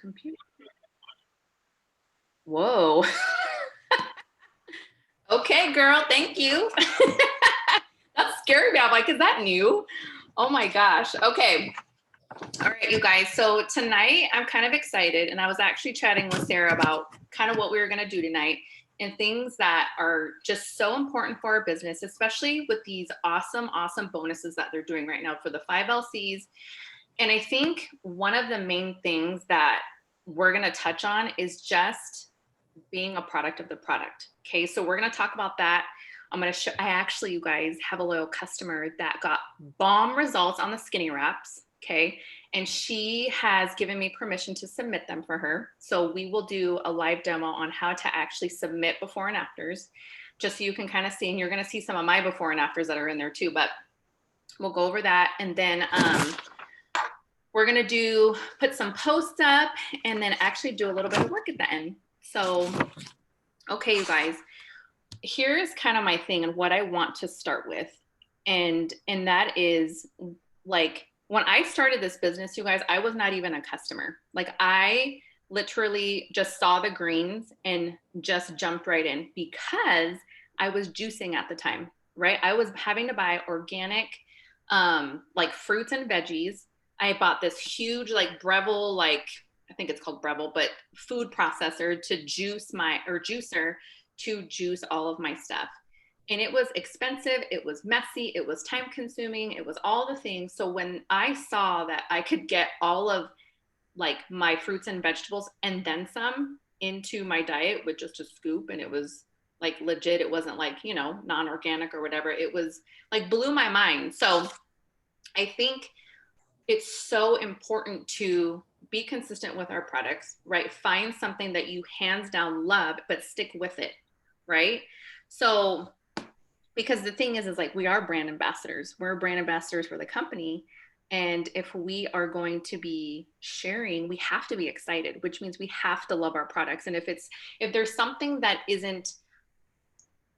Computer. Whoa. Okay, girl. Thank you. That's scary me. I'm like, is that new? Oh my gosh. Okay. All right, you guys. So tonight I'm kind of excited, and I was actually chatting with Sarah about kind of what we were going to do tonight and things that are just so important for our business, especially with these awesome, awesome bonuses that they're doing right now for the 5LCs. And I think one of the main things that we're going to touch on is just being a product of the product. Okay, so we're going to talk about that. I'm going to show, I actually, you guys, have a loyal customer that got bomb results on the skinny wraps. Okay, and she has given me permission to submit them for her. So we will do a live demo on how to actually submit before and afters, just so you can kind of see, and you're going to see some of my before and afters that are in there too, but we'll go over that. And then we're going to put some posts up and then actually do a little bit of work at the end. So, okay, you guys, here's kind of my thing and what I want to start with. And that is, like, when I started this business, you guys, I was not even a customer. Like, I literally just saw the greens and just jumped right in because I was juicing at the time, right? I was having to buy organic, like fruits and veggies. I bought this huge, like Breville, like I think it's called Breville, but food processor to juicer to juice all of my stuff. And it was expensive, it was messy, it was time consuming, it was all the things. So when I saw that I could get all of like my fruits and vegetables and then some into my diet with just a scoop, and it was like legit, it wasn't like, you know, non-organic or whatever, it was like blew my mind. So I think it's so important to be consistent with our products, right? Find something that you hands down love, but stick with it, right? So, because the thing is like, we are brand ambassadors. We're brand ambassadors for the company. And if we are going to be sharing, we have to be excited, which means we have to love our products. And if there's something that isn't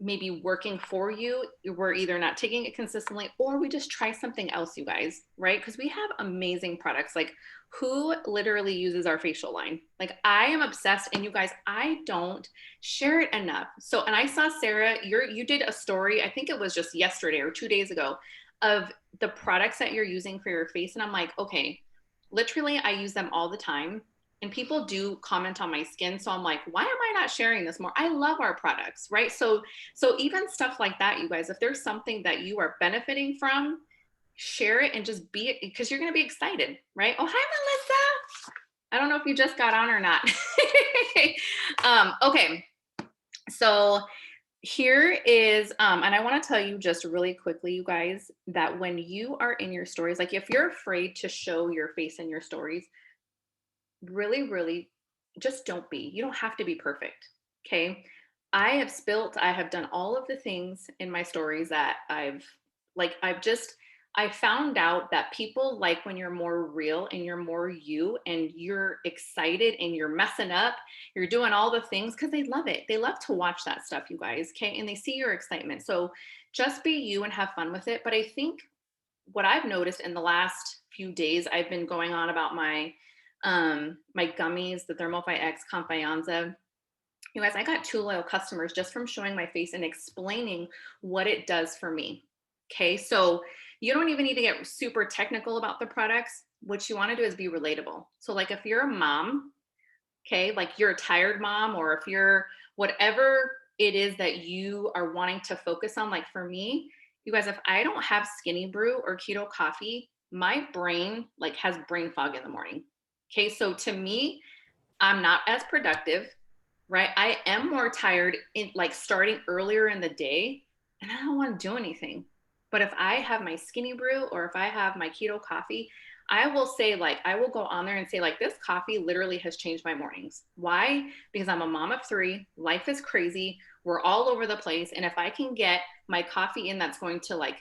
maybe working for you, we're either not taking it consistently or we just try something else, you guys, right? Because we have amazing products. Like, who literally uses our facial line? Like, I am obsessed, and you guys, I don't share it enough. So, and I saw Sarah, you did a story, I think it was just yesterday or 2 days ago, of the products that you're using for your face. And I'm like, okay, literally I use them all the time. And people do comment on my skin. So I'm like, why am I not sharing this more? I love our products, right? So even stuff like that, you guys, if there's something that you are benefiting from, share it and just be it, because you're going to be excited, right? Oh, hi, Melissa. I don't know if you just got on or not. Okay. So here is, and I want to tell you just really quickly, you guys, that when you are in your stories, like if you're afraid to show your face in your stories, really, really just don't be. You don't have to be perfect. Okay. I have done all of the things in my stories that I found out that people like when you're more real and you're more you and you're excited and you're messing up, you're doing all the things because they love it. They love to watch that stuff, you guys. Okay. And they see your excitement. So just be you and have fun with it. But I think what I've noticed in the last few days, I've been going on about my gummies, the Thermify X Confianza. You guys, I got 2 loyal customers just from showing my face and explaining what it does for me. Okay, so you don't even need to get super technical about the products. What you want to do is be relatable. So like if you're a mom, okay, like you're a tired mom, or if you're whatever it is that you are wanting to focus on, like for me, you guys, if I don't have Skinny Brew or keto coffee, my brain like has brain fog in the morning. Okay, so to me, I'm not as productive, right? I am more tired in like starting earlier in the day, and I don't want to do anything. But if I have my Skinny Brew or if I have my keto coffee, I will say, like, I will go on there and say, like, this coffee literally has changed my mornings. Why? Because I'm a mom of 3. Life is crazy. We're all over the place. And if I can get my coffee in that's going to like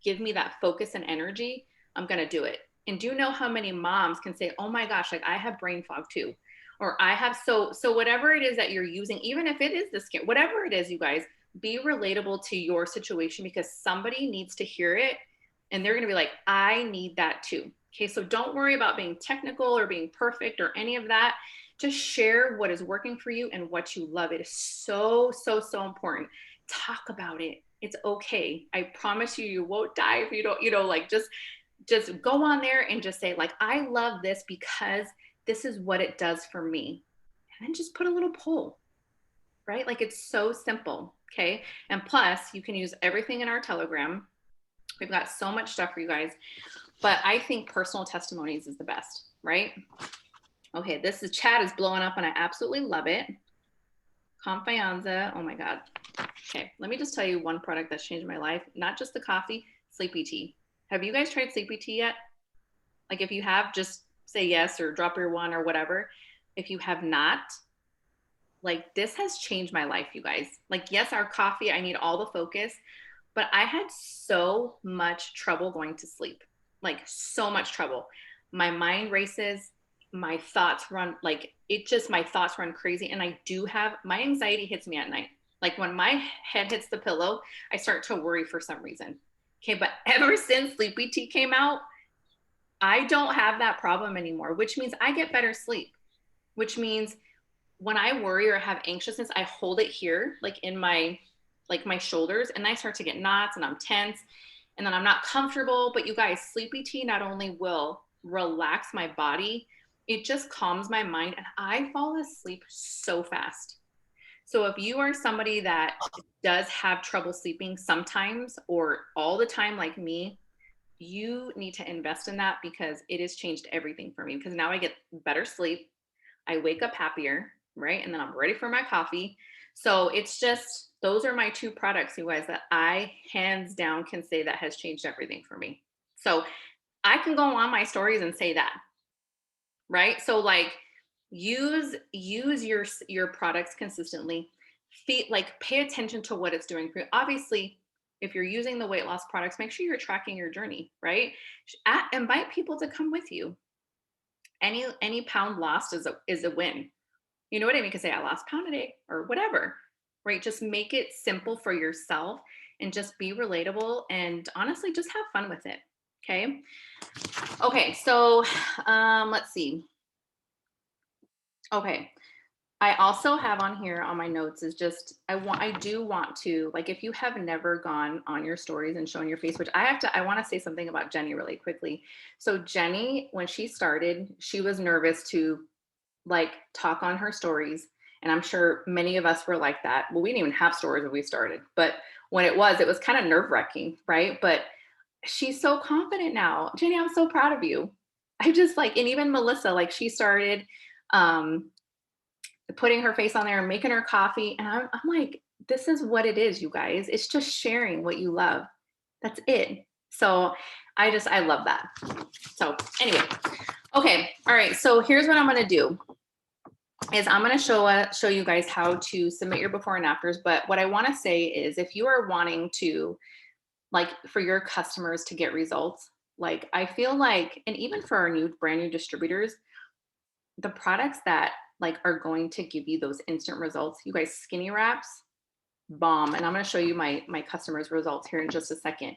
give me that focus and energy, I'm going to do it. And do you know how many moms can say, oh my gosh, like I have brain fog too, or I have, so whatever it is that you're using, even if it is the skin, whatever it is, you guys, be relatable to your situation, because somebody needs to hear it And they're going to be like, I need that too. Okay. So don't worry about being technical or being perfect or any of that. Just share what is working for you and what you love. It is so, so, so important. Talk about it. It's okay. I promise you, you won't die if you don't, like just go on there and just say like, I love this because this is what it does for me. And then just put a little poll, right? Like it's so simple. Okay. And plus you can use everything in our Telegram. We've got so much stuff for you guys, but I think personal testimonies is the best, right? Okay, chat is blowing up and I absolutely love it. Confianza, oh my God. Okay, let me just tell you one product that's changed my life. Not just the coffee, sleepy tea. Have you guys tried sleepy tea yet? Like if you have, just say yes or drop your one or whatever. If you have not, like this has changed my life, you guys. Like yes, our coffee, I need all the focus, but I had so much trouble going to sleep, like so much trouble. My mind races, my thoughts run my thoughts run crazy. And my anxiety hits me at night. Like when my head hits the pillow, I start to worry for some reason. Okay. But ever since Sleepy Tea came out, I don't have that problem anymore, which means I get better sleep, which means when I worry or have anxiousness, I hold it here, like in my shoulders, and I start to get knots and I'm tense and then I'm not comfortable. But you guys, sleepy tea not only will relax my body, it just calms my mind and I fall asleep so fast. So if you are somebody that does have trouble sleeping sometimes or all the time like me, you need to invest in that because it has changed everything for me because now I get better sleep. I wake up happier, right? And then I'm ready for my coffee. So it's just, those are my two products, you guys, that I hands down can say that has changed everything for me. So I can go on my stories and say that, right? So like use your products consistently. Pay attention to what it's doing for you. Obviously, if you're using the weight loss products, make sure you're tracking your journey, right? Invite people to come with you. Any pound lost is a win. You know what I mean? You can say, I lost a pound a day or whatever, right? Just make it simple for yourself and just be relatable and honestly, just have fun with it. Okay. Okay. So let's see. Okay. I also have on here on my notes is just, I do want to, like, if you have never gone on your stories and shown your face, which I want to say something about Jenny really quickly. So Jenny, when she started, she was nervous to like talk on her stories. And I'm sure many of us were like that. Well, we didn't even have stories when we started, but when it was kind of nerve wracking, right? But she's so confident now. Jenny, I'm so proud of you. I just like, and even Melissa, like she started putting her face on there and making her coffee. And I'm like, this is what it is, you guys. It's just sharing what you love. That's it. So I love that. So anyway, okay. All right. So here's what I'm going to do is I'm going to show you guys how to submit your before and afters. But what I want to say is if you are wanting to, like, for your customers to get results, like I feel like, and even for our brand new distributors, the products that like are going to give you those instant results, you guys, Skinny Wraps, bomb. And I'm going to show you my customers' results here in just a second.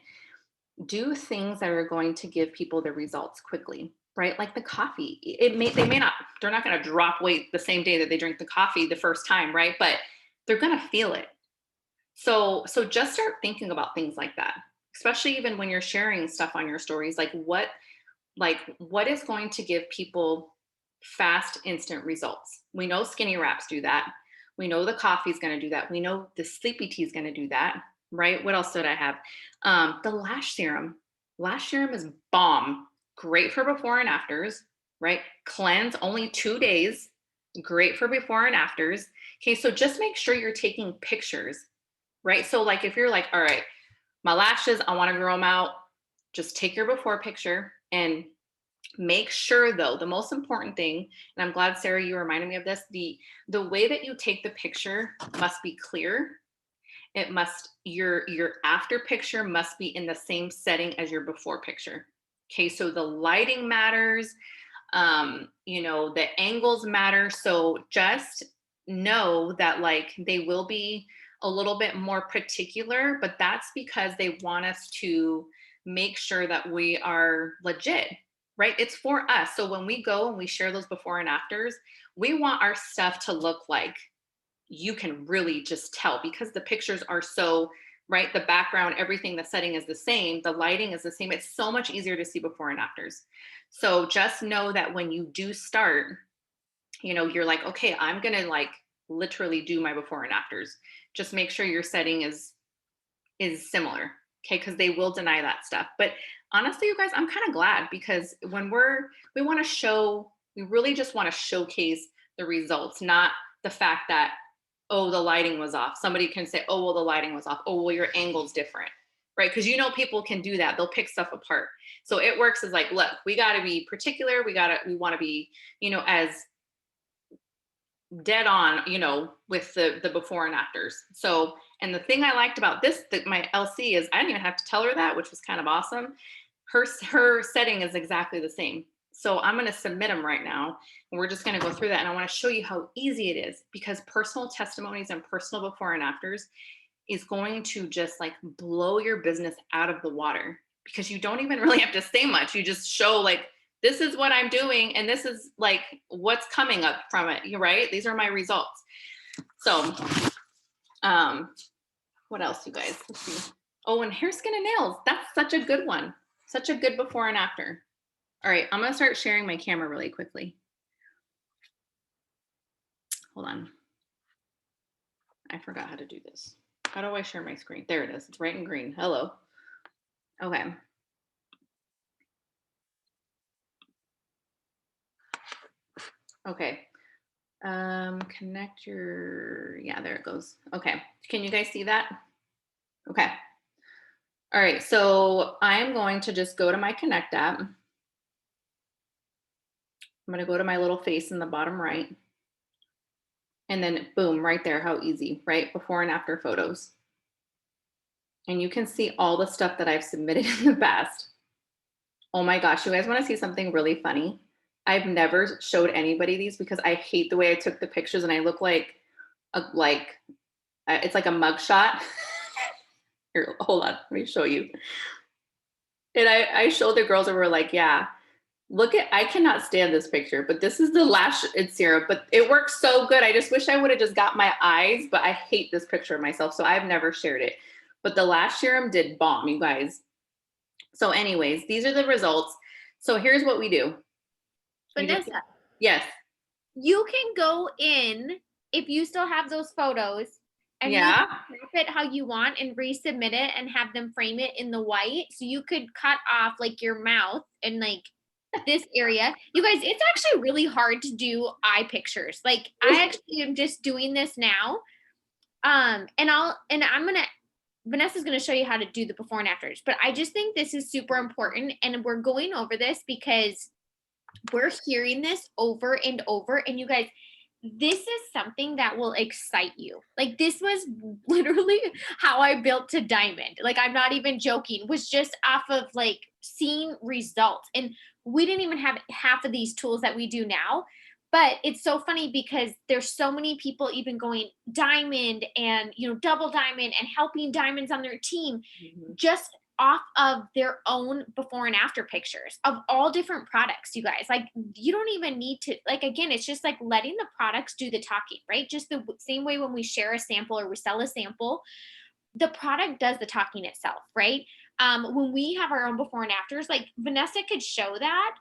Do things that are going to give people the results quickly, right? Like the coffee. They're not going to drop weight the same day that they drink the coffee the first time, right? But they're going to feel it. So just start thinking about things like that, especially even when you're sharing stuff on your stories, like what is going to give people fast, instant results. We know Skinny Wraps do that. We know the coffee is going to do that. We know the sleepy tea is going to do that, right? What else did I have? The lash serum. Lash serum is bomb. Great for before and afters, right? Cleanse only 2 days. Great for before and afters. Okay, so just make sure you're taking pictures, right? So like if you're like, all right, my lashes, I want to grow them out, just take your before picture and make sure though, the most important thing, and I'm glad Sarah, you reminded me of this, the way that you take the picture must be clear. It must, your after picture must be in the same setting as your before picture. Okay, so the lighting matters, the angles matter. So just know that like they will be a little bit more particular, but that's because they want us to make sure that we are legit, right? It's for us. So when we go and we share those before and afters, we want our stuff to look like you can really just tell, because the pictures are so, right? The background, everything, the setting is the same. The lighting is the same. It's so much easier to see before and afters. So just know that when you do start, you know, you're like, okay, I'm going to like literally do my before and afters. Just make sure your setting is similar. Okay. Cause they will deny that stuff. But honestly, you guys, I'm kind of glad, because when we want to show, we really just want to showcase the results, not the fact that, oh, the lighting was off. Somebody can say, oh, well, the lighting was off. Oh, well, your angle's different, right? Because you know, people can do that. They'll pick stuff apart. So it works as like, look, we got to be particular. We want to be, you know, as dead on, you know, with the before and afters. So, and the thing I liked about this, that my LC is, I didn't even have to tell her that, which was kind of awesome. Her setting is exactly the same. So I'm going to submit them right now, and we're just going to go through that. And I want to show you how easy it is, because personal testimonies and personal before and afters is going to just like blow your business out of the water, because you don't even really have to say much. You just show like, this is what I'm doing, and this is like what's coming up from it. You're right. These are my results. So, what else, you guys? Let's see. Oh, and hair, skin, and nails. That's such a good one. Such a good before and after. All right, I'm gonna start sharing my camera really quickly. Hold on. I forgot how to do this. How do I share my screen? There it is. It's right in green. Hello. Okay. Okay. Connect your, yeah, there it goes. Okay. Can you guys see that? Okay. All right. So I'm going to just go to my Connect app. I'm going to go to my little face in the bottom right. And then boom, right there. How easy, right? Before and after photos. And you can see all the stuff that I've submitted in the past. Oh my gosh, you guys want to see something really funny? I've never showed anybody these because I hate the way I took the pictures, and I look like it's like a mugshot. Here, hold on, let me show you. And I showed the girls, and we're like, yeah, look at, I cannot stand this picture, but this is the lash serum, but it works so good. I just wish I would have just got my eyes, but I hate this picture of myself, so I've never shared it. But the lash serum did bomb, you guys. So anyways, these are the results. So here's what we do. Vanessa. Yes. You can go in, if you still have those photos, and you can snap it how you want and resubmit it and have them frame it in the white. So you could cut off like your mouth and like this area. You guys, it's actually really hard to do eye pictures. Like I actually am just doing this now. Vanessa's going to show you how to do the before and afters, but I just think this is super important. And we're going over this because we're hearing this over and over. And you guys, this is something that will excite you. Like this was literally how I built to diamond. Like I'm not even joking, was just off of like seeing results. And we didn't even have half of these tools that we do now. But it's so funny because there's so many people even going diamond and, you know, double diamond and helping diamonds on their team just off of their own before and after pictures of all different products, you guys. Like you don't even need to, like, again, it's just like letting the products do the talking, right? Just the same way when we share a sample or we sell a sample, the product does the talking itself, right? When we have our own before and afters, like Vanessa could show that.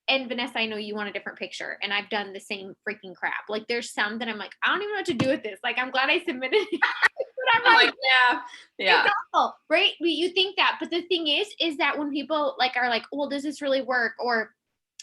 And Vanessa, I know you want a different picture, and I've done the same freaking crap. Like there's some that I'm like, I don't even know what to do with this. Like, I'm glad I submitted it. But I'm like, yeah. It's awful, right? You think that, but the thing is that when people like are like, well, does this really work? Or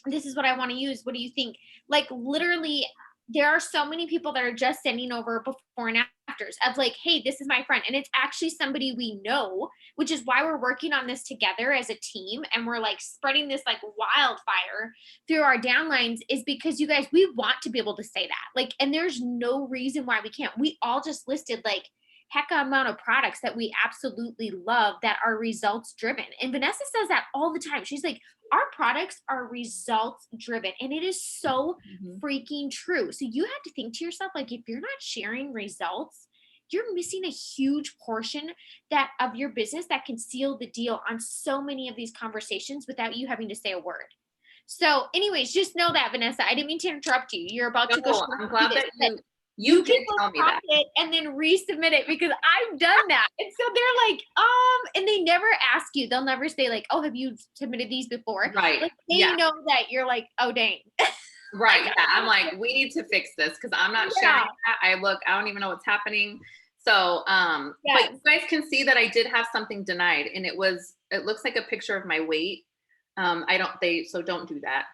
this is what I want to use. What do you think? Like literally, there are so many people that are just sending over before and afters of like, hey, this is my friend. And it's actually somebody we know, which is why we're working on this together as a team. And we're like spreading this like wildfire through our downlines, is because you guys, we want to be able to say that. Like, and there's no reason why we can't. We all just listed like heck amount of products that we absolutely love that are results driven. And Vanessa says that all the time. She's like, our products are results driven. And it is so freaking true. So you have to think to yourself, like, if you're not sharing results, you're missing a huge portion that of your business that can seal the deal on so many of these conversations without you having to say a word. So anyways, just know that, Vanessa, I didn't mean to interrupt you. You're about to go. No, I'm glad that you did tell me that. It and then resubmit it, because I've done that. And so they're like, and they never ask you. They'll never say like, oh, have you submitted these before? Right. Like they know that you're like, oh, dang. Right. Yeah. I'm like, we need to fix this because I'm not sharing that. I don't even know what's happening. So, but you guys can see that I did have something denied, and it looks like a picture of my weight. So don't do that.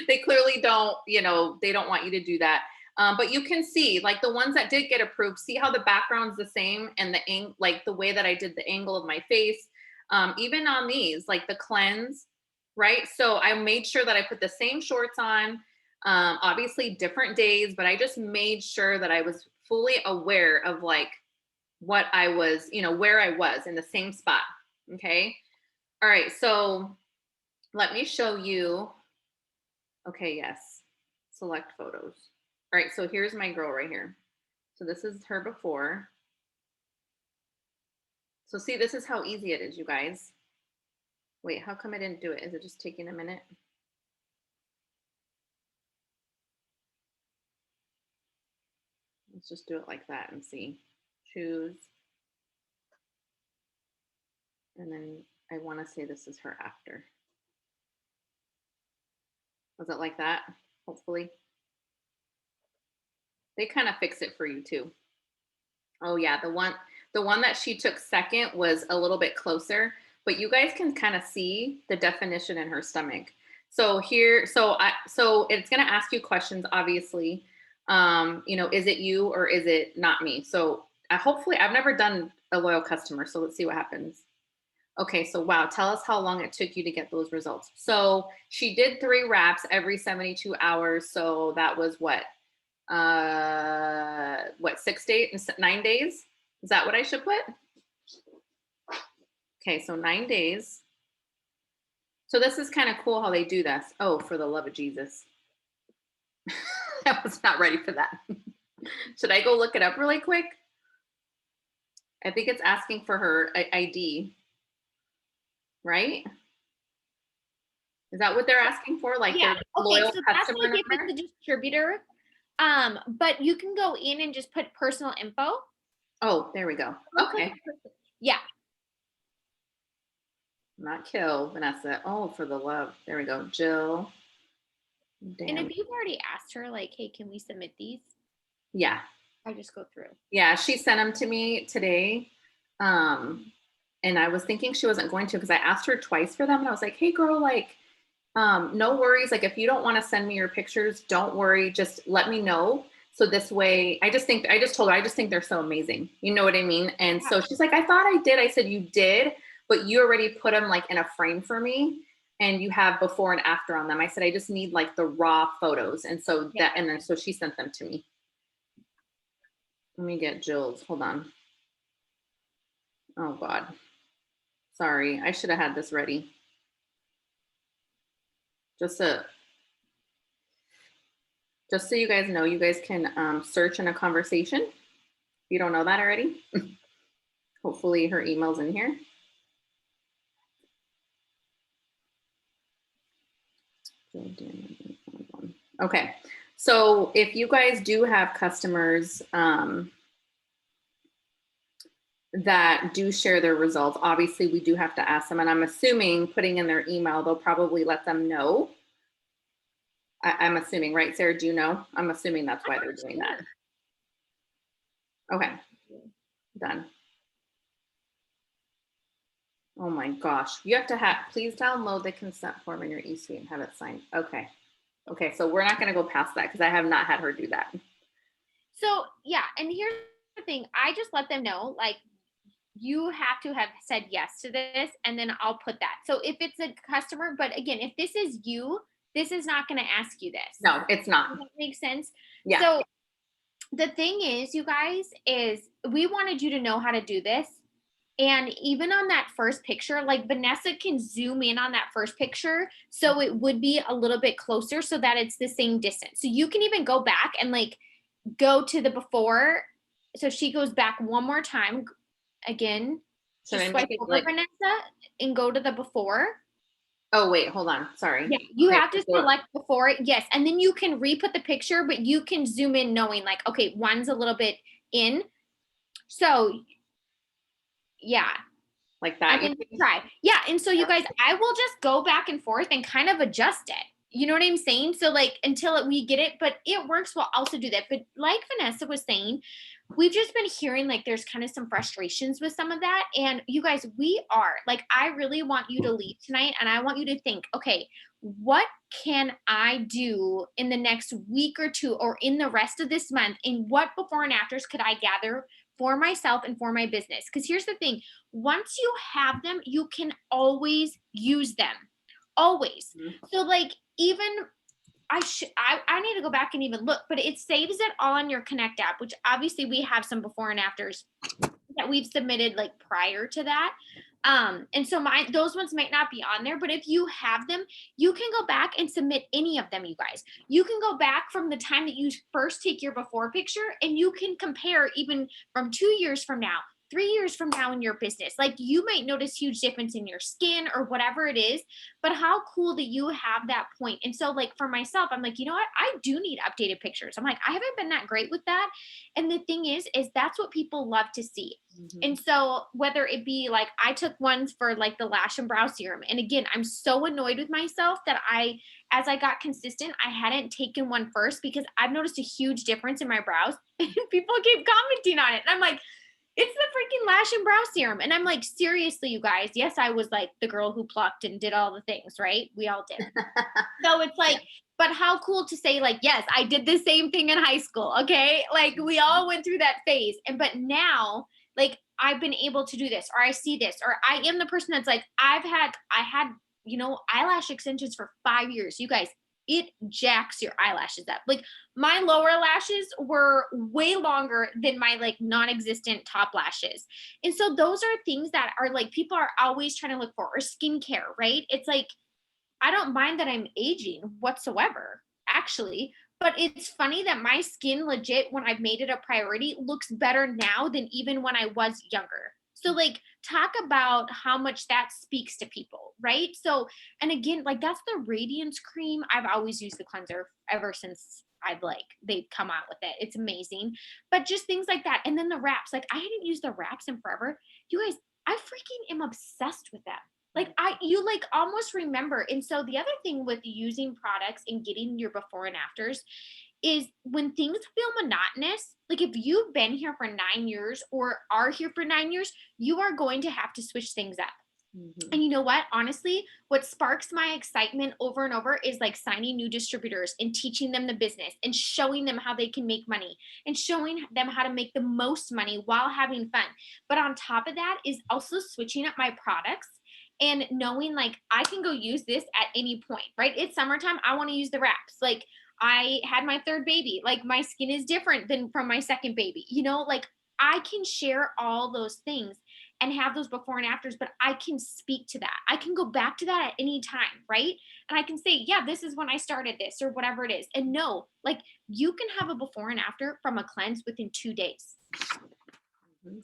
They clearly don't, they don't want you to do that. But you can see like the ones that did get approved, see how the background's the same and like the way that I did the angle of my face, even on these, like the cleanse, right? So I made sure that I put the same shorts on, obviously different days, but I just made sure that I was fully aware of like what I was, where I was in the same spot. Okay. All right. So let me show you. Okay. Yes. Select photos. All right. So here's my girl right here. So this is her before. So see, this is how easy it is, you guys. Wait, how come I didn't do it? Is it just taking a minute? Let's just do it like that and see. Choose. And then I want to say this is her after. Was it like that? Hopefully. They kind of fix it for you too. Oh yeah, the one that she took second was a little bit closer, but you guys can kind of see the definition in her stomach. So here, so it's going to ask you questions, obviously. Is it you or is it not me? So hopefully, I've never done a loyal customer, so let's see what happens. Okay, so wow, tell us how long it took you to get those results. So she did 3 wraps every 72 hours. So that was what 6 days, 9 days? Is that what I should put? Okay, so 9 days. So this is kind of cool how they do this. Oh, for the love of Jesus. I was not ready for that. Should I go look it up really quick? I think it's asking for her ID, right? Is that what they're asking for? Like their loyal customer that's like number? if it's a distributor. But you can go in and just put personal info. Oh, there we go. Okay. Yeah. Not kill, Vanessa. Oh, for the love. There we go. Jill. Damn. And if you've already asked her, like, hey, can we submit these? Yeah. I just go through. Yeah, she sent them to me today. And I was thinking she wasn't going to because I asked her twice for them. And I was like, hey, girl, like, no worries. Like, if you don't want to send me your pictures, don't worry. Just let me know. So this way, I just told her, I just think they're so amazing. You know what I mean? And so she's like, I thought I did. I said, you did, but you already put them like in a frame for me. And you have before and after on them. I said, I just need like the raw photos. And so so she sent them to me. Let me get Jill's. Hold on. Oh God. Sorry. I should have had this ready. Just so you guys know, you guys can search in a conversation. If you don't know that already. Hopefully her email's in here. Okay. So if you guys do have customers that do share their results, obviously we do have to ask them. And I'm assuming putting in their email, they'll probably let them know. I'm assuming, right, Sarah? Do you know? I'm assuming that's why they're doing that. Okay. Done. Oh my gosh. You have to please download the consent form in your eSuite and have it signed. Okay. Okay. So we're not going to go past that because I have not had her do that. So yeah. And here's the thing. I just let them know, like, you have to have said yes to this, and then I'll put that. So if it's a customer, but again, if this is you, this is not going to ask you this. No, it's not. Does that make sense? Yeah. So the thing is, you guys, is we wanted you to know how to do this. And even on that first picture, like Vanessa can zoom in on that first picture. So it would be a little bit closer so that it's the same distance. So you can even go back and like go to the before So she goes back one more time. Again, So just I swipe make it over, like, Vanessa, and go to the before. oh wait, hold on. Sorry. Yeah, you Okay, have to so select before. Yes, and then you can re-put the picture, but you can zoom in knowing like, okay, one's a little bit in. So yeah, like I'm that. gonna try. Yeah, and so you guys, I will just go back and forth and kind of adjust it. You know what I'm saying? So like until we get it, but it works. We'll also do that. But like Vanessa was saying, we've just been hearing like there's kind of some frustrations with some of that. And you guys, we are like, I really want you to leave tonight and I want you to think, okay, what can I do in the next week or two or in the rest of this month? And what before and afters could I gather for myself and for my business? Because here's the thing, once you have them, you can always use them. Always. So like even I need to go back and even look, but it saves it all on your Connect app, which obviously we have some before and afters that we've submitted like prior to that. And so those ones might not be on there, but if you have them, you can go back and submit any of them, you guys. You can go back from the time that you first take your before picture and you can compare even from 2 years from now, 3 years from now in your business. Like you might notice huge difference in your skin or whatever it is, but how cool that you have that point. And so like for myself, I'm like, you know what? I do need updated pictures. I'm like, I haven't been that great with that. And the thing is that's what people love to see. And so whether it be like I took ones for like the lash and brow serum. And again, I'm so annoyed with myself that as I got consistent, I hadn't taken one first because I've noticed a huge difference in my brows and people keep commenting on it. And I'm like, it's the freaking lash and brow serum. And I'm like, seriously, you guys. Yes, I was like the girl who plucked and did all the things, right? We all did. So it's like, but how cool to say like, yes, I did the same thing in high school. Okay. Like we all went through that phase. But now like I've been able to do this, or I see this, or I am the person that's like, I had, eyelash extensions for 5 years. You guys, it jacks your eyelashes up. Like my lower lashes were way longer than my like non-existent top lashes. And so those are things that are like people are always trying to look for, or skincare, right? It's like I don't mind that I'm aging whatsoever, actually. But it's funny that my skin legit, when I've made it a priority, looks better now than even when I was younger. So, like, talk about how much that speaks to people, right? So, and again, like, that's the Radiance Cream. I've always used the cleanser ever since they've come out with it. It's amazing. But just things like that. And then the wraps, like, I hadn't used the wraps in forever. You guys, I freaking am obsessed with them. Like you like almost remember. And so the other thing with using products and getting your before and afters is when things feel monotonous, like if you've been here for 9 years or are here for 9 years, you are going to have to switch things up. And you know what? Honestly, what sparks my excitement over and over is like signing new distributors and teaching them the business and showing them how they can make money and showing them how to make the most money while having fun. But on top of that is also switching up my products and knowing like I can go use this at any point, right? It's summertime. I want to use the wraps. Like I had my third baby. Like my skin is different than from my second baby. Like I can share all those things and have those before and afters, but I can speak to that. I can go back to that at any time, right? And I can say, yeah, this is when I started this or whatever it is. And no, like you can have a before and after from a cleanse within 2 days.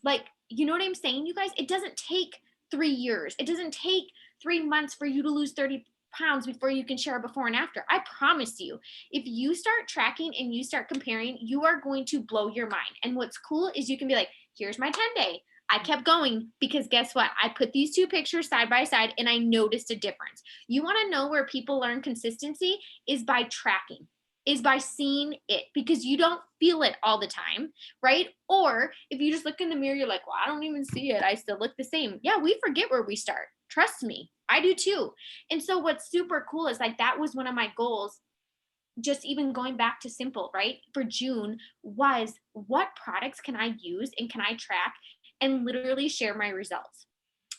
Like, you know what I'm saying, you guys? It doesn't take 3 years. It doesn't take 3 months for you to lose 30 pounds before you can share a before and after. I promise you, if you start tracking and you start comparing, you are going to blow your mind. And what's cool is you can be like, here's my 10-day. I kept going because guess what? I put these 2 pictures side by side and I noticed a difference. You want to know where people learn consistency is by tracking, is by seeing it because you don't feel it all the time, right? Or if you just look in the mirror, you're like, well, I don't even see it. I still look the same. Yeah, we forget where we start. Trust me, I do too. And so what's super cool is like that was one of my goals, just even going back to simple, right? For June was what products can I use and can I track and literally share my results.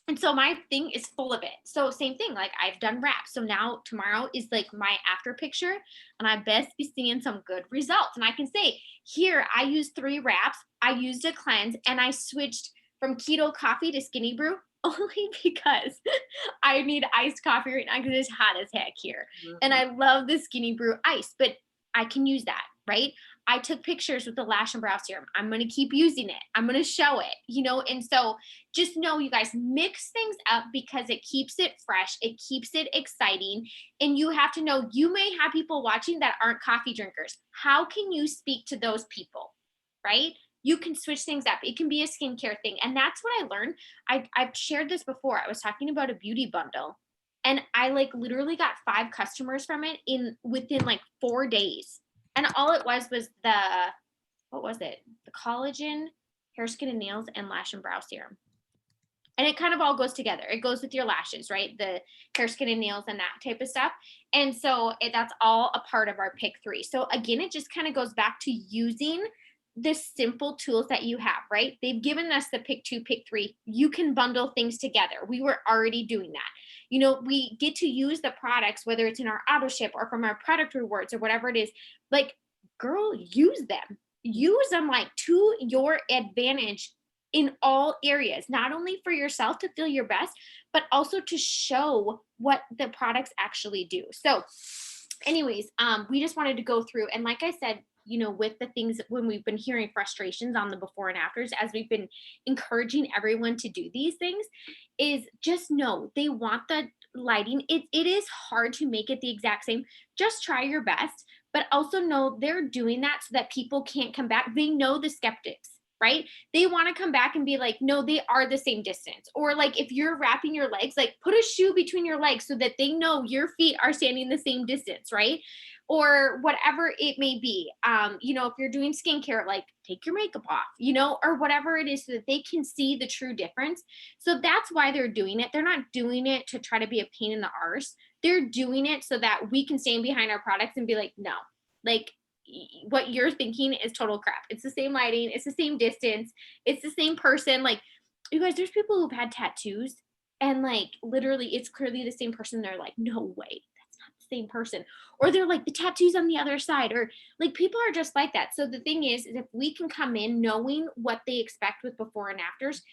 And so my thing is full of it. So same thing, like I've done wraps. So now tomorrow is like my after picture and I best be seeing some good results. And I can say, here, I used 3 wraps. I used a cleanse and I switched from keto coffee to skinny brew only because I need iced coffee right now because it's hot as heck here. And I love the skinny brew ice, but I can use that. right? I took pictures with the lash and brow serum. I'm going to keep using it. I'm going to show it, you know? And so just know, you guys, mix things up because it keeps it fresh. It keeps it exciting. And you have to know, you may have people watching that aren't coffee drinkers. How can you speak to those people, right? You can switch things up. It can be a skincare thing. And that's what I learned. I've shared this before. I was talking about a beauty bundle, and I like literally got 5 customers from it within like 4 days. And all it was the, what was it? The collagen, hair, skin, and nails, and lash and brow serum. And it kind of all goes together. It goes with your lashes, right? The hair, skin, and nails, and that type of stuff. And so that's all a part of our pick 3. So again, it just kind of goes back to using the simple tools that you have, right? They've given us the pick 2, pick 3. You can bundle things together. We were already doing that. You know, we get to use the products, whether it's in our auto ship or from our product rewards or whatever it is. Like, girl, use them. Use them like to your advantage in all areas, not only for yourself to feel your best, but also to show what the products actually do. So anyways, we just wanted to go through, and like I said, you know, with the things when we've been hearing frustrations on the before and afters, as we've been encouraging everyone to do these things, is just know they want the lighting. It is hard to make it the exact same. Just try your best, but also know they're doing that so that people can't come back. They know the skeptics, right? They want to come back and be like, no, they are the same distance. Or like if you're wrapping your legs, like put a shoe between your legs so that they know your feet are standing the same distance, right? Or whatever it may be. You know, if you're doing skincare, like take your makeup off, you know, or whatever it is so that they can see the true difference. So that's why they're doing it. They're not doing it to try to be a pain in the arse. They're doing it so that we can stand behind our products and be like, no, like what you're thinking is total crap. It's the same lighting. It's the same distance. It's the same person. Like, you guys, there's people who've had tattoos and like literally it's clearly the same person. They're like, no way, that's not the same person. Or they're like, the tattoo's on the other side. Or like people are just like that. So the thing is if we can come in knowing what they expect with before and afters,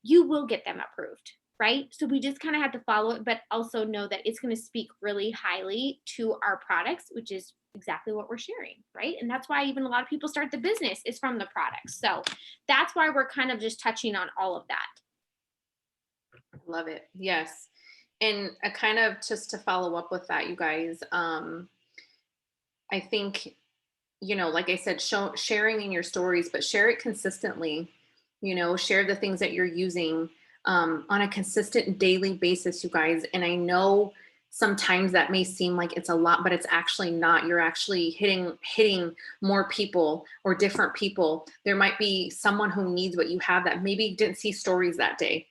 you will get them approved, right? So we just kind of have to follow it, but also know that it's going to speak really highly to our products, which is exactly what we're sharing, right? And that's why even a lot of people start the business is from the products. So that's why we're kind of just touching on all of that. Love it. Yes. And I kind of just to follow up with that, you guys, I think, you know, like I said, sharing in your stories, but share it consistently, you know, share the things that you're using on a consistent daily basis, you guys. And I know sometimes that may seem like it's a lot, but it's actually not. You're actually hitting more people or different people. There might be someone who needs what you have that maybe didn't see stories that day,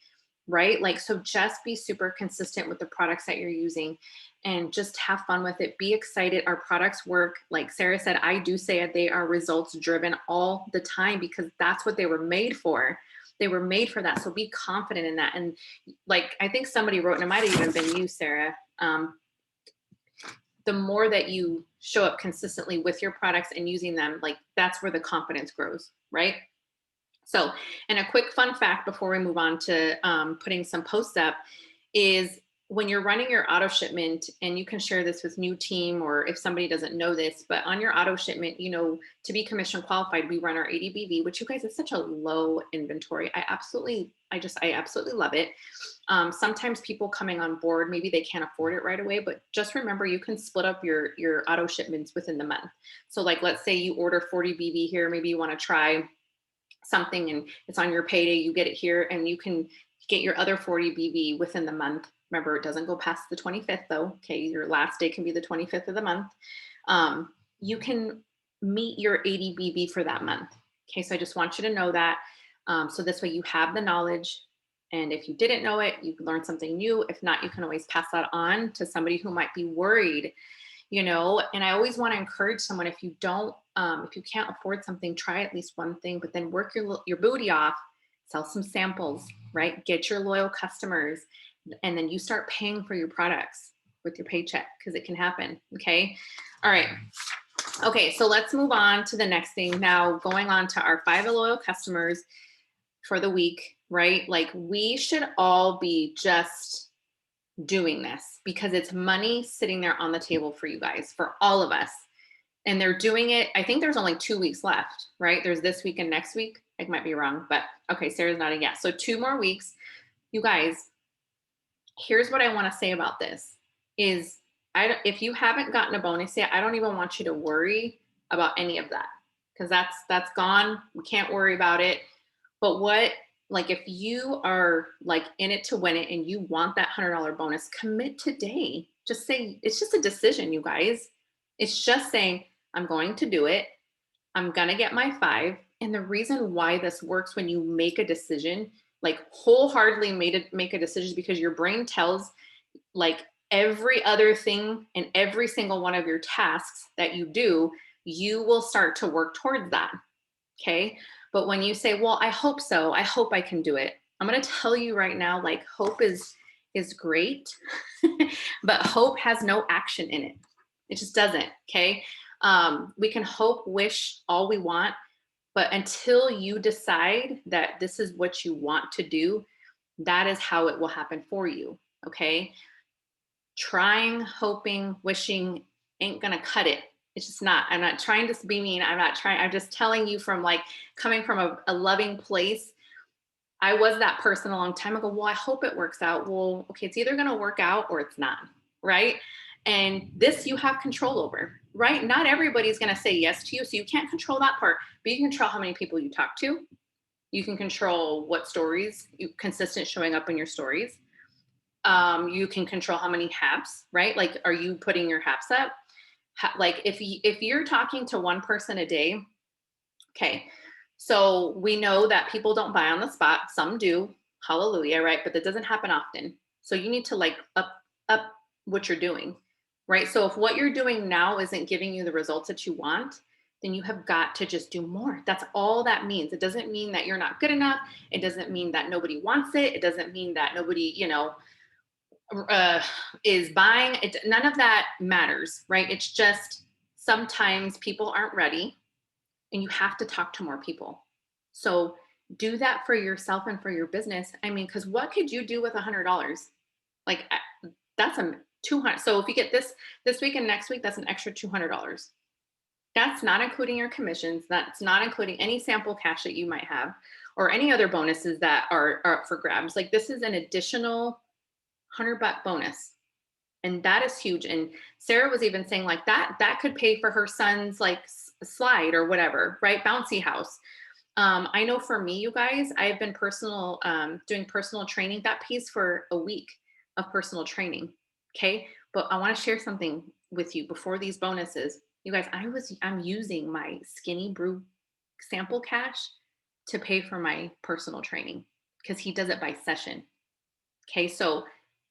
right? Like, so just be super consistent with the products that you're using and just have fun with it. Be excited. Our products work. Like Sarah said, I do say they are results driven all the time because that's what they were made for. They were made for that. So be confident in that. And like, I think somebody wrote, and it might have even been you, Sarah, the more that you show up consistently with your products and using them, like that's where the confidence grows, right? So, and a quick fun fact before we move on to putting some posts up is when you're running your auto shipment, and you can share this with new team or if somebody doesn't know this, but on your auto shipment, you know, to be commission qualified, we run our ADBV, which you guys is such a low inventory. I absolutely love it. Sometimes people coming on board, maybe they can't afford it right away, but just remember you can split up your auto shipments within the month. So like, let's say you order 40 BV here, maybe you want to try something and it's on your payday, you get it here and you can get your other 40 BV within the month. Remember, it doesn't go past the 25th though. Okay. Your last day can be the 25th of the month. You can meet your 80 BV for that month. Okay. So I just want you to know that. So this way you have the knowledge. And if you didn't know it, you learned something new. If not, you can always pass that on to somebody who might be worried, you know. And I always want to encourage someone, if you can't afford something, try at least one thing, but then work your booty off, sell some samples, right? Get your loyal customers, and then you start paying for your products with your paycheck because it can happen. Okay. All right. Okay. So let's move on to the next thing. Now going on to our 5 loyal customers for the week, right? Like we should all be just doing this because it's money sitting there on the table for you guys, for all of us. and they're doing it. I think there's only 2 weeks left, right? There's this week and next week. I might be wrong, but okay, Sarah's nodding yes. So 2 more weeks. You guys, here's what I want to say about this is if you haven't gotten a bonus yet, I don't even want you to worry about any of that because that's gone. We can't worry about it. But like if you are like in it to win it and you want that $100 bonus, commit today. Just say it's just a decision, you guys. It's just saying I'm going to do it. I'm going to get my 5. And the reason why this works when you make a decision, like wholeheartedly make a decision, because your brain tells like every other thing and every single one of your tasks that you do, you will start to work towards that. Okay. But when you say, well, I hope so, I hope I can do it. I'm going to tell you right now, like hope is great, but hope has no action in it. It just doesn't. Okay. We can hope, wish all we want, but until you decide that this is what you want to do, that is how it will happen for you. Okay. Trying, hoping, wishing ain't going to cut it. It's just not. I'm not trying to be mean. I'm just telling you from like coming from a loving place. I was that person a long time ago. Well, I hope it works out. Well, okay, it's either going to work out or it's not. Right. And this you have control over, right? Not everybody's going to say yes to you. So you can't control that part, but you can control how many people you talk to. You can control what stories consistent showing up in your stories. You can control how many haps, right? Like, are you putting your haps up? Like if you're talking to one person a day, okay. So we know that people don't buy on the spot. Some do, hallelujah, right? But that doesn't happen often. So you need to like up what you're doing, right? So if what you're doing now isn't giving you the results that you want, then you have got to just do more. That's all that means. It doesn't mean that you're not good enough. It doesn't mean that nobody wants it. It doesn't mean that nobody, is buying it. None of that matters, right? It's just sometimes people aren't ready and you have to talk to more people. So do that for yourself and for your business. I mean, because what could you do with $100? Like that's a 200. So if you get this week and next week, that's an extra $200. That's not including your commissions. That's not including any sample cash that you might have or any other bonuses that are up for grabs. Like this is an additional $100 bonus. And that is huge. And Sarah was even saying like that could pay for her son's like slide or whatever, right? Bouncy house. I know for me, you guys, I've been doing personal training. That pays for a week of personal training. Okay. But I want to share something with you before these bonuses. You guys, I'm using my Skinny Brew sample cash to pay for my personal training because he does it by session. Okay. So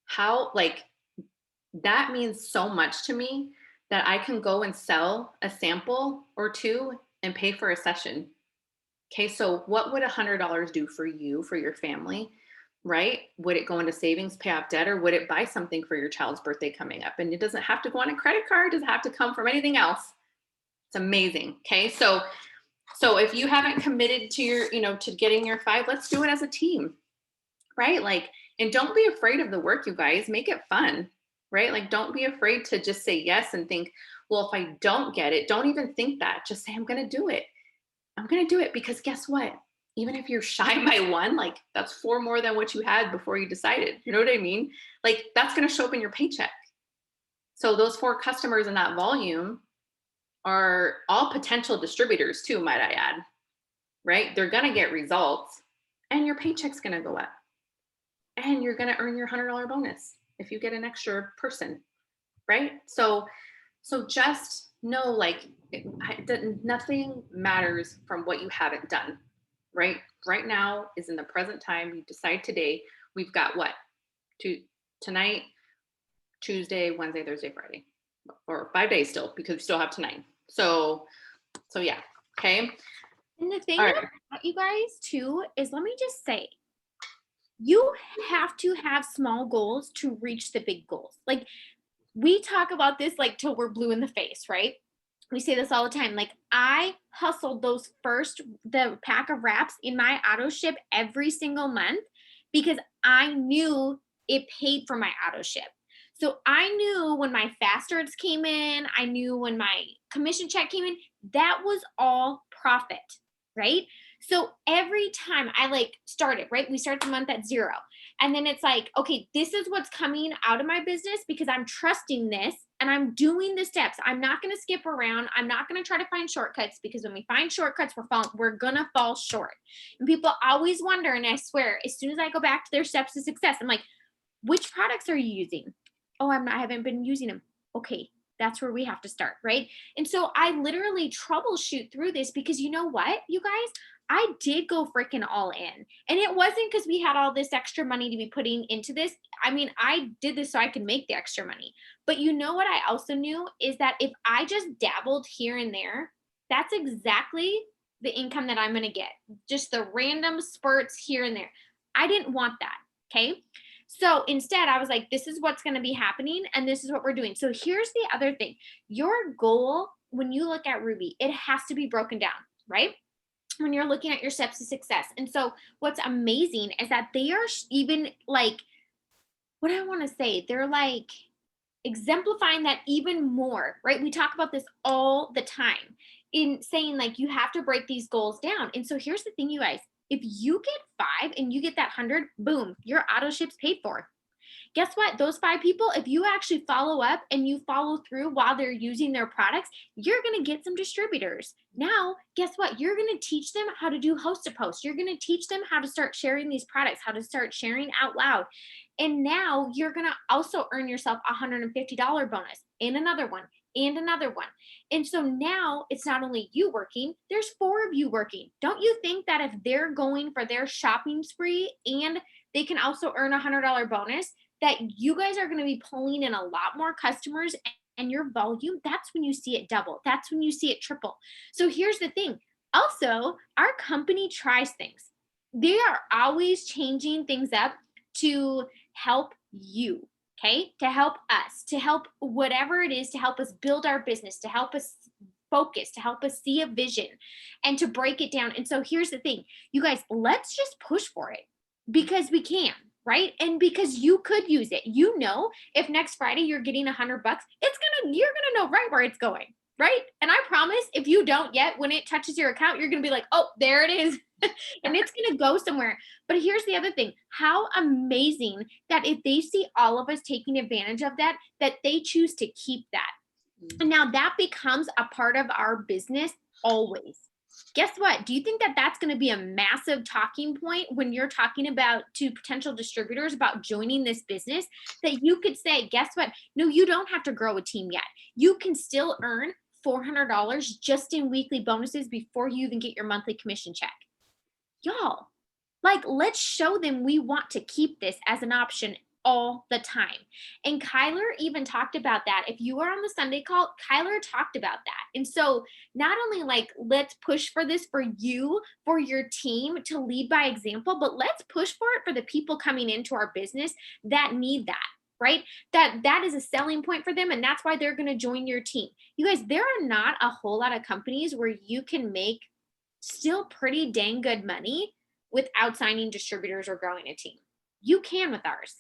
how like that means so much to me that I can go and sell a sample or two and pay for a session. Okay, so what would $100 do for you, for your family, right? Would it go into savings, pay off debt, or would it buy something for your child's birthday coming up? And it doesn't have to go on a credit card, it doesn't have to come from anything else. It's amazing. Okay, so if you haven't committed to your, to getting your 5, let's do it as a team, right? Like, and don't be afraid of the work, you guys. Make it fun, right? Like, don't be afraid to just say yes and think, well, if I don't get it, don't even think that. Just say, I'm going to do it. I'm going to do it because guess what? Even if you're shy by 1, like that's 4 more than what you had before you decided. You know what I mean? Like that's going to show up in your paycheck. So those 4 customers in that volume are all potential distributors too, might I add, right? They're going to get results and your paycheck's going to go up. And you're going to earn your $100 bonus if you get an extra person, right? So just know, like, nothing matters from what you haven't done, right? Right now is in the present time. You decide today. We've got what? Tonight, Tuesday, Wednesday, Thursday, Friday, or 5 days still because we still have tonight. So yeah, okay. And the thing about you guys too is, let me just say, you have to have small goals to reach the big goals. Like we talk about this like till we're blue in the face, right? We say this all the time. Like I hustled the pack of wraps in my auto ship every single month because I knew it paid for my auto ship. So I knew when my fast starts came in, I knew when my commission check came in, that was all profit, right? So every time I like started, right? We start the month at 0. And then it's like, okay, this is what's coming out of my business because I'm trusting this and I'm doing the steps. I'm not going to skip around. I'm not going to try to find shortcuts because when we find shortcuts, we're going to fall short. And people always wonder, and I swear, as soon as I go back to their steps to success, I'm like, which products are you using? Oh, I haven't been using them. Okay, that's where we have to start, right? And so I literally troubleshoot through this because you know what, you guys, I did go freaking all in. And it wasn't because we had all this extra money to be putting into this. I mean, I did this so I could make the extra money. But you know what I also knew is that if I just dabbled here and there, that's exactly the income that I'm going to get. Just the random spurts here and there. I didn't want that. Okay. So instead, I was like, this is what's going to be happening and this is what we're doing. So here's the other thing. Your goal, when you look at Ruby, it has to be broken down, right? When you're looking at your steps to success. And so what's amazing is that they are even like, what I want to say, they're like exemplifying that even more, right? We talk about this all the time in saying like you have to break these goals down. And so here's the thing, you guys, if you get 5 and you get that 100, boom, your auto ship's paid for. Guess what? Those 5 people, if you actually follow up and you follow through while they're using their products, you're going to get some distributors. Now, guess what? You're going to teach them how to do host to post. You're going to teach them how to start sharing these products, how to start sharing out loud. And now you're going to also earn yourself a $150 bonus and another one and another one. And so now it's not only you working, there's 4 of you working. Don't you think that if they're going for their shopping spree and they can also earn a $100 bonus, that you guys are going to be pulling in a lot more customers and your volume, that's when you see it double. That's when you see it triple. So here's the thing. Also, our company tries things. They are always changing things up to help you, okay? To help us, to help whatever it is, to help us build our business, to help us focus, to help us see a vision and to break it down. And so here's the thing, you guys, let's just push for it because we can. Right? And because you could use it, you know, if next Friday you're getting $100, you're gonna know right where it's going, right? And I promise, if you don't yet, when it touches your account, you're gonna be like, oh, there it is, and it's gonna go somewhere. But here's the other thing: how amazing that if they see all of us taking advantage of that, that they choose to keep that, and now that becomes a part of our business always. Guess what? Do you think that that's going to be a massive talking point when you're talking about to potential distributors about joining this business? That you could say, guess what? No, you don't have to grow a team yet. You can still earn $400 just in weekly bonuses before you even get your monthly commission check. Y'all, like, let's show them we want to keep this as an option all the time. And Kyler even talked about that. If you were on the Sunday call, Kyler talked about that. And so not only like, let's push for this for you, for your team to lead by example, but let's push for it for the people coming into our business that need that, right? That is a selling point for them. And that's why they're going to join your team. You guys, there are not a whole lot of companies where you can make still pretty dang good money without signing distributors or growing a team. You can with ours.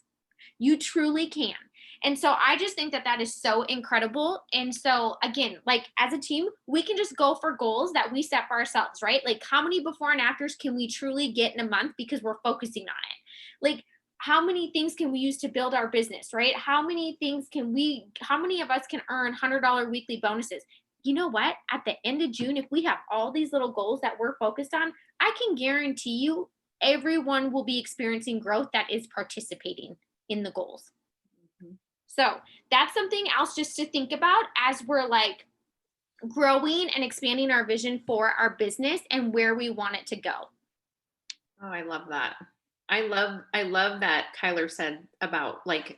You truly can. And so I just think that that is so incredible. And so again, like as a team, we can just go for goals that we set for ourselves, right? Like how many before and afters can we truly get in a month because we're focusing on it? Like how many things can we use to build our business, right? How many of us can earn $100 weekly bonuses? You know what? At the end of June, if we have all these little goals that we're focused on, I can guarantee you everyone will be experiencing growth that is participating in the goals. Mm-hmm. So that's something else just to think about as we're like growing and expanding our vision for our business and where we want it to go. Oh, I love that. I love that Kyler said about like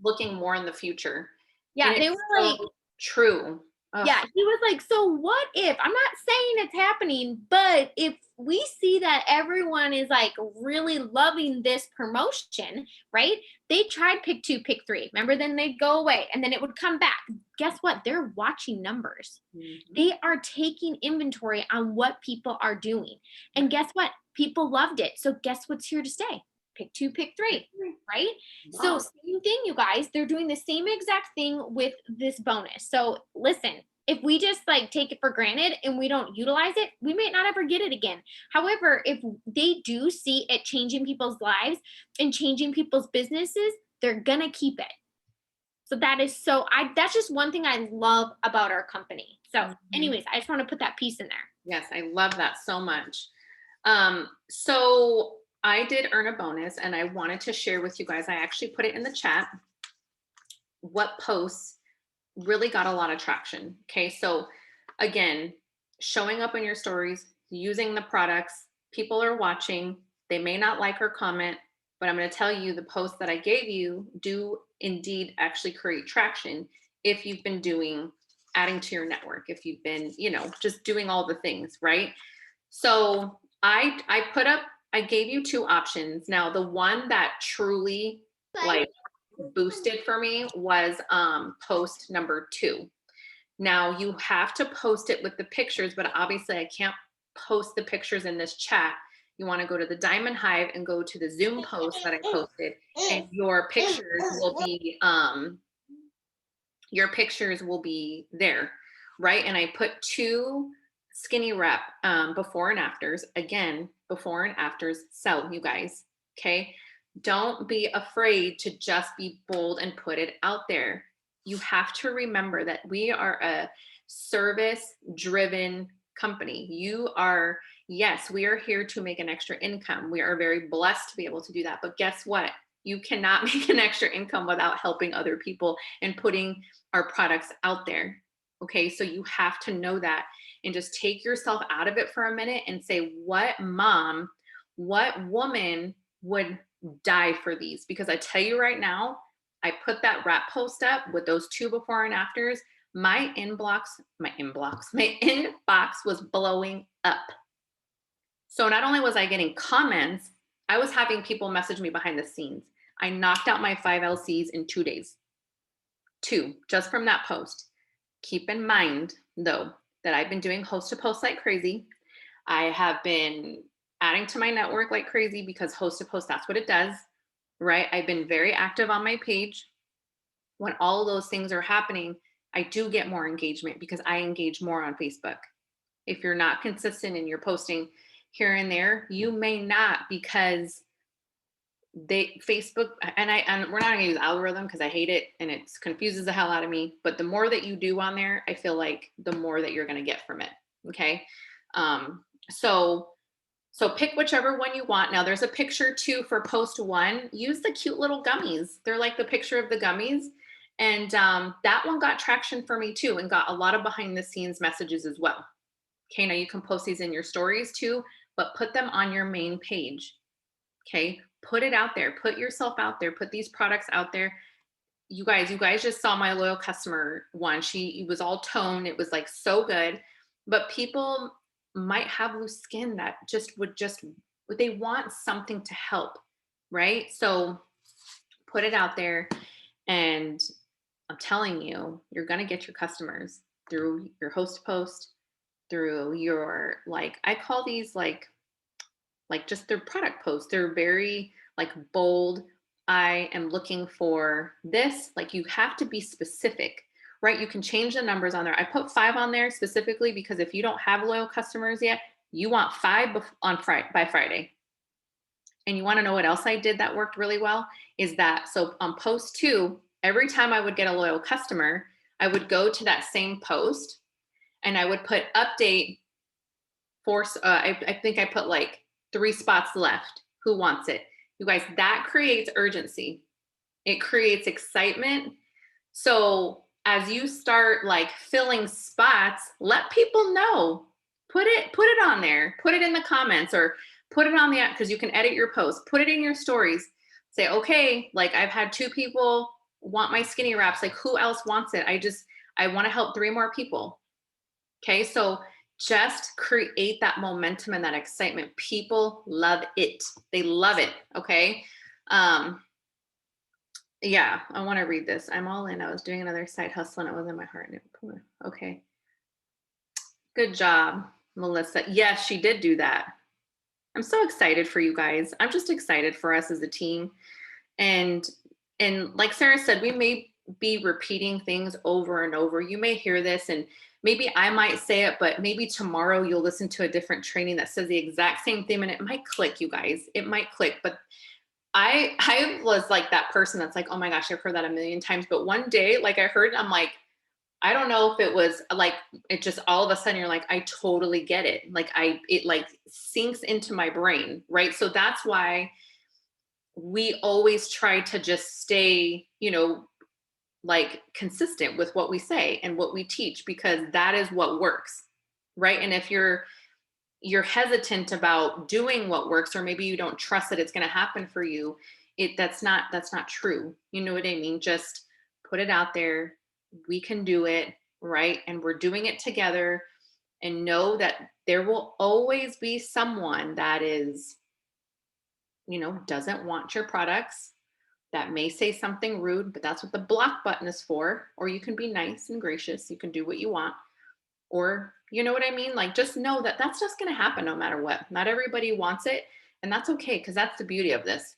looking more in the future. Yeah, and they were like true. Ugh. Yeah, he was like, so what if, I'm not saying it's happening, but if we see that everyone is like really loving this promotion, right? They tried pick 2, pick 3. Remember, then they'd go away and then it would come back. Guess what? They're watching numbers. Mm-hmm. They are taking inventory on what people are doing. And guess what? People loved it. So guess what's here to stay? pick 2, pick 3, right? So same thing, you guys, they're doing the same exact thing with this bonus. So listen, if we just like take it for granted and we don't utilize it, we may not ever get it again. However, if they do see it changing people's lives and changing people's businesses, they're gonna keep it. So that is that's just one thing I love about our company. So anyways, I just want to put that piece in there. Yes, I love that so much. So I did earn a bonus and I wanted to share with you guys. I actually put it in the chat. What posts really got a lot of traction? Okay, so again, showing up in your stories, using the products, people are watching. They may not like or comment, but I'm going to tell you the posts that I gave you do indeed actually create traction if you've been adding to your network, if you've been, just doing all the things, right? So I gave you 2 options. Now, the one that truly like boosted for me was post number 2. Now you have to post it with the pictures, but obviously I can't post the pictures in this chat. You want to go to the Diamond Hive and go to the Zoom post that I posted, and your pictures will be there, right? And I put 2 skinny wrap before and afters. Again, before and afters sell, you guys. Okay. Don't be afraid to just be bold and put it out there. You have to remember that we are a service driven company. Yes, we are here to make an extra income. We are very blessed to be able to do that. But guess what? You cannot make an extra income without helping other people and putting our products out there. Okay, so you have to know that and just take yourself out of it for a minute and say, what mom, what woman would die for these? Because I tell you right now, I put that wrap post up with those 2 before and afters. My inbox was blowing up. So not only was I getting comments, I was having people message me behind the scenes. I knocked out my 5 LCs in 2 days. 2, just from that post. Keep in mind, though, that I've been doing host to post like crazy. I have been adding to my network like crazy because host to post, that's what it does, right? I've been very active on my page. When all of those things are happening, I do get more engagement because I engage more on Facebook. If you're not consistent in your posting here and there, you may not, because Facebook, and we're not going to use algorithm because I hate it and it confuses the hell out of me. But the more that you do on there, I feel like the more that you're going to get from it. Okay. So pick whichever one you want. Now there's a picture too for post 1. Use the cute little gummies. They're like the picture of the gummies. And that one got traction for me too and got a lot of behind the scenes messages as well. Okay, now you can post these in your stories too, but put them on your main page. Okay, put it out there. Put yourself out there. Put these products out there. You guys just saw my loyal customer one. It was all toned. It was like so good. But people might have loose skin that they want something to help, right? So put it out there, and I'm telling you, you're going to get your customers through your host post, through your, I call these like just their product posts. They're very like bold. I am looking for this. Like, you have to be specific, right? You can change the numbers on there. I put 5 on there specifically because if you don't have loyal customers yet, you want 5 by Friday. And you want to know what else I did that worked really well is that, so on post 2, every time I would get a loyal customer, I would go to that same post and I would put update for, I think I put like 3 spots left. Who wants it? You guys, that creates urgency. It creates excitement. So as you start like filling spots, let people know. Put it on there. Put it in the comments or put it on the app, because you can edit your post. Put it in your stories. Say, okay, like I've had 2 people want my skinny wraps. Like, who else wants it? I want to help 3 more people. Okay, so just create that momentum and that excitement. People love it. They love it. Okay. Yeah, I want to read this. I'm all in. I was doing another side hustle and it was in my heart. Okay. Good job, Melissa. Yes, she did do that. I'm so excited for you guys. I'm just excited for us as a team. And like Sarah said, we may be repeating things over and over. You may hear this and maybe I might say it, but maybe tomorrow you'll listen to a different training that says the exact same thing and it might click, you guys. It might click. But I was like that person that's like, oh my gosh, I've heard that a million times. But one day, like I heard, I'm like, I don't know if it was like it just all of a sudden you're like, I totally get it. Like it like sinks into my brain, right? So that's why we always try to just stay, like consistent with what we say and what we teach because that is what works, right? And if you're hesitant about doing what works, or maybe you don't trust that it's going to happen for you, that's not true. You know what I mean? Just put it out there. We can do it, right? And we're doing it together, and know that there will always be someone that is, doesn't want your products, that may say something rude, but that's what the block button is for. Or you can be nice and gracious. You can do what you want. Or, you know what I mean? Like, just know that that's just going to happen no matter what. Not everybody wants it. And that's okay, because that's the beauty of this.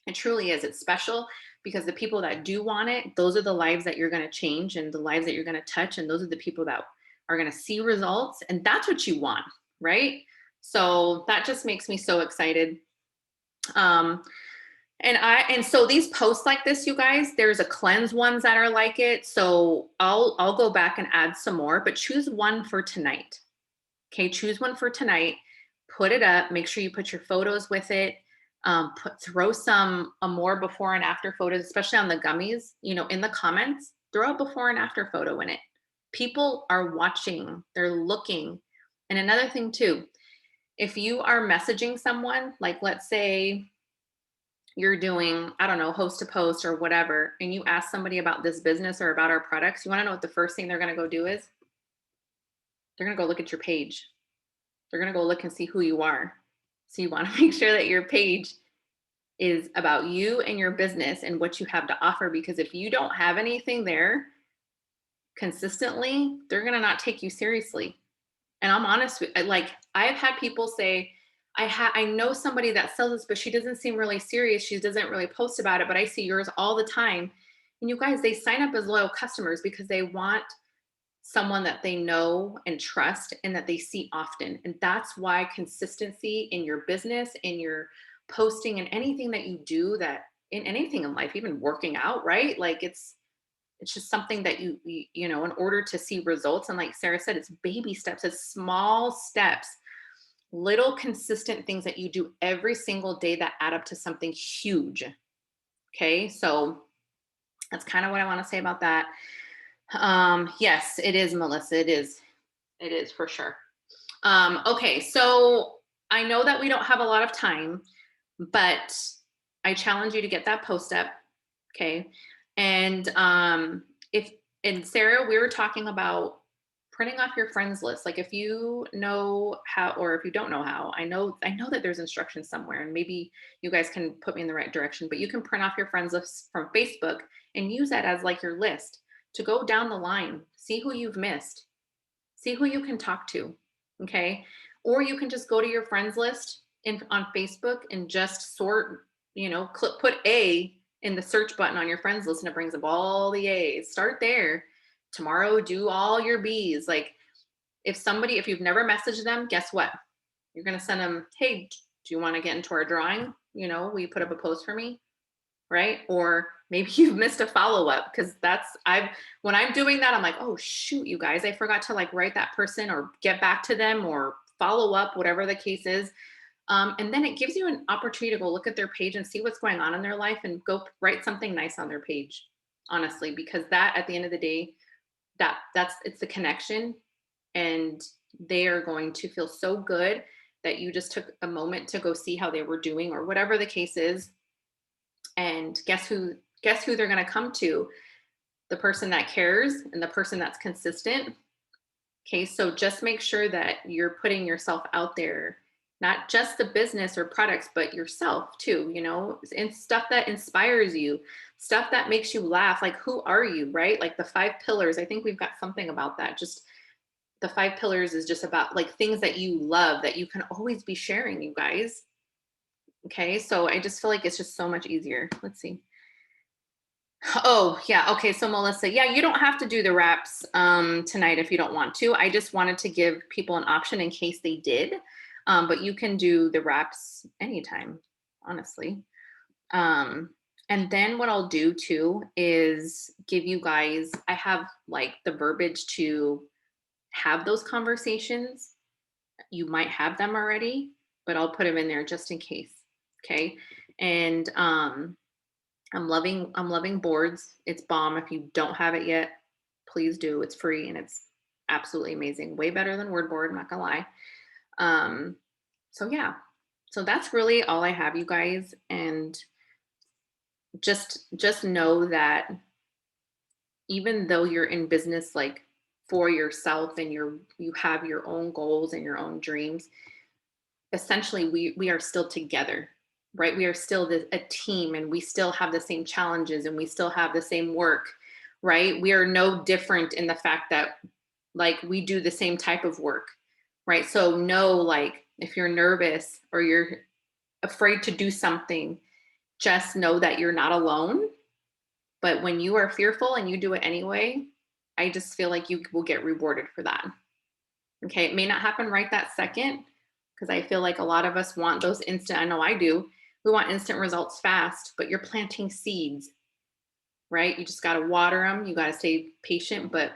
It truly is. It's special because the people that do want it, those are the lives that you're going to change and the lives that you're going to touch. And those are the people that are going to see results. And that's what you want, right? So that just makes me so excited. And so these posts like this, you guys, there's a cleanse ones that are like it. So I'll go back and add some more, but choose one for tonight. Okay, choose one for tonight, put it up, make sure you put your photos with it. Throw some more before and after photos, especially on the gummies, in the comments, throw a before and after photo in it. People are watching, they're looking. And another thing too, if you are messaging someone, like let's say you're doing, I don't know, host to post or whatever, and you ask somebody about this business or about our products, you want to know what the first thing they're going to go do is? They're going to go look at your page. They're going to go look and see who you are. So you want to make sure that your page is about you and your business and what you have to offer, because if you don't have anything there consistently, they're going to not take you seriously. And I'm honest with, like, I've had people say, I know somebody that sells this, but she doesn't seem really serious. She doesn't really post about it, but I see yours all the time. And you guys, they sign up as loyal customers because they want someone that they know and trust and that they see often. And that's why consistency in your business, in your posting, and anything that you do, that in anything in life, even working out, right? Like it's just something that you in order to see results. And like Sarah said, it's baby steps, it's small steps, little consistent things that you do every single day that add up to something huge. Okay. So that's kind of what I want to say about that. Yes, it is, Melissa. It is for sure. Okay. So I know that we don't have a lot of time, but I challenge you to get that post up. Okay. And and Sarah, we were talking about printing off your friends list. Like if you know how, or if you don't know how, I know that there's instructions somewhere, and maybe you guys can put me in the right direction, but you can print off your friends list from Facebook and use that as like your list to go down the line, see who you've missed, see who you can talk to. Okay. Or you can just go to your friends list on Facebook and just sort, put A in the search button on your friends list and it brings up all the A's. Start there. Tomorrow, do all your B's. Like if you've never messaged them, guess what? You're going to send them, hey, do you want to get into our drawing? Will you put up a post for me? Right? Or maybe you've missed a follow-up, because when I'm doing that, I'm like, oh shoot, you guys, I forgot to like write that person or get back to them or follow up, whatever the case is. And then it gives you an opportunity to go look at their page and see what's going on in their life and go write something nice on their page, honestly, because that at the end of the day, it's the connection, and they are going to feel so good that you just took a moment to go see how they were doing or whatever the case is. And guess who they're going to come to? The person that cares and the person that's consistent. Okay, so just make sure that you're putting yourself out there, not just the business or products, but yourself too, and stuff that inspires you, stuff that makes you laugh. Like, who are you, right? Like the 5 pillars. I think we've got something about that. Just the 5 pillars is just about like things that you love that you can always be sharing, you guys. Okay, so I just feel like it's just so much easier. Let's see. Oh, yeah. Okay, so Melissa, yeah, you don't have to do the wraps tonight if you don't want to. I just wanted to give people an option in case they did. But you can do the wraps anytime, honestly. And then what I'll do too is give you guys, I have like the verbiage to have those conversations. You might have them already, but I'll put them in there just in case. Okay. And I'm loving boards. It's bomb. If you don't have it yet, please do. It's free and it's absolutely amazing. Way better than WordBoard, I'm not gonna lie. So yeah. So that's really all I have, you guys. And just know that even though you're in business like for yourself and you have your own goals and your own dreams, essentially we are still together, right? We are still a team, and we still have the same challenges, and we still have the same work, right? We are no different in the fact that like we do the same type of work, right? So know, like, if you're nervous or you're afraid to do something, just know that you're not alone. But when you are fearful and you do it anyway, I just feel like you will get rewarded for that. Okay, it may not happen right that second, because I feel like a lot of us want those instant, I know I do, we want instant results fast, but you're planting seeds, right? You just got to water them. You got to stay patient, but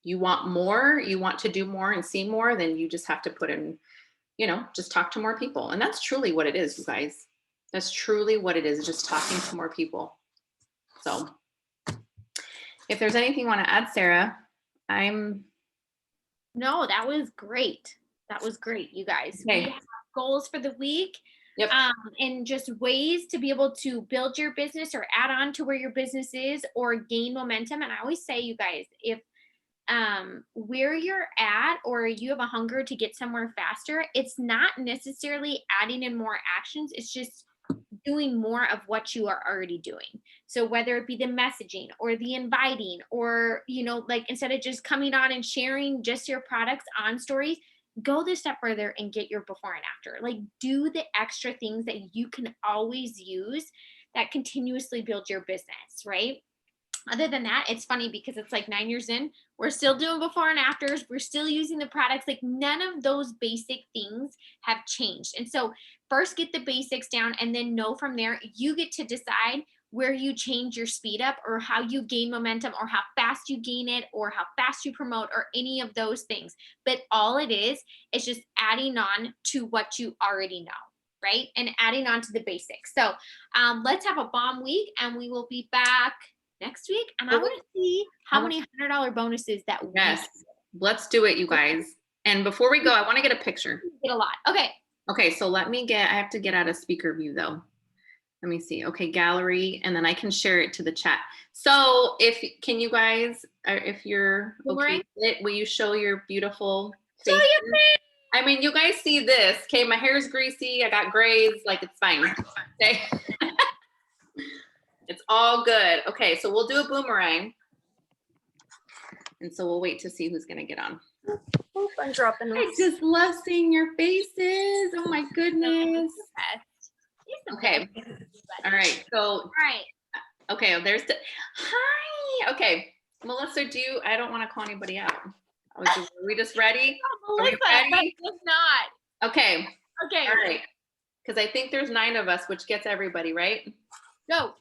you want more, you want to do more and see more, then you just have to put in, just talk to more people. And that's truly what it is, you guys. That's truly what it is, just talking to more people. So if there's anything you want to add, Sarah, No, that was great. That was great, you guys. Okay. We have goals for the week. Yep. And just ways to be able to build your business or add on to where your business is or gain momentum. And I always say, you guys, if where you're at or you have a hunger to get somewhere faster, it's not necessarily adding in more actions. It's just doing more of what you are already doing. So whether it be the messaging or the inviting, or like instead of just coming on and sharing just your products on stories, go this step further and get your before and after. Like, do the extra things that you can always use that continuously build your business, right? Other than that, it's funny because it's like 9 years in, we're still doing before and afters. We're still using the products. Like, none of those basic things have changed. And so first get the basics down, and then know from there, you get to decide where you change your speed up, or how you gain momentum, or how fast you gain it, or how fast you promote, or any of those things. But all it is just adding on to what you already know, right? And adding on to the basics. So let's have a bomb week, and we will be back next week. And I want to see how many $100 bonuses that we let's do it, you guys. And before we go, I want to get a picture. Get a lot. Okay, so I have to get out of speaker view though. Let me see. Okay, gallery, and then I can share it to the chat. So can you guys, if you're okay with it, will you show your beautiful face? Show your face. I mean, you guys see this. Okay, my hair's greasy. I got grays. Like, it's fine. Okay. It's all good. Okay, so we'll do a boomerang. And so we'll wait to see who's going to get on. Oh, I'm dropping this. I just love seeing your faces. Oh my goodness. Okay. All right. So, okay, there's hi. Okay. Melissa, I don't want to call anybody out. Are we just ready? Melissa, are we ready? If not. Okay. Okay. All right. Because I think there's 9 of us, which gets everybody, right? Go.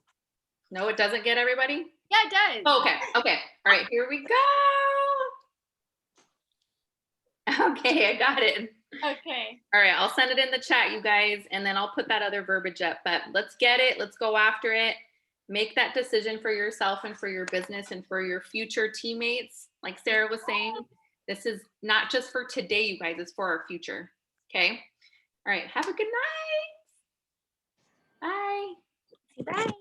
No, it doesn't get everybody? Yeah, it does. Oh, okay. Okay. All right. Here we go. Okay, I got it. Okay. All right. I'll send it in the chat, you guys, and then I'll put that other verbiage up. But let's get it. Let's go after it. Make that decision for yourself and for your business and for your future teammates. Like Sarah was saying, this is not just for today, you guys. It's for our future. Okay. All right. Have a good night. Bye. Bye.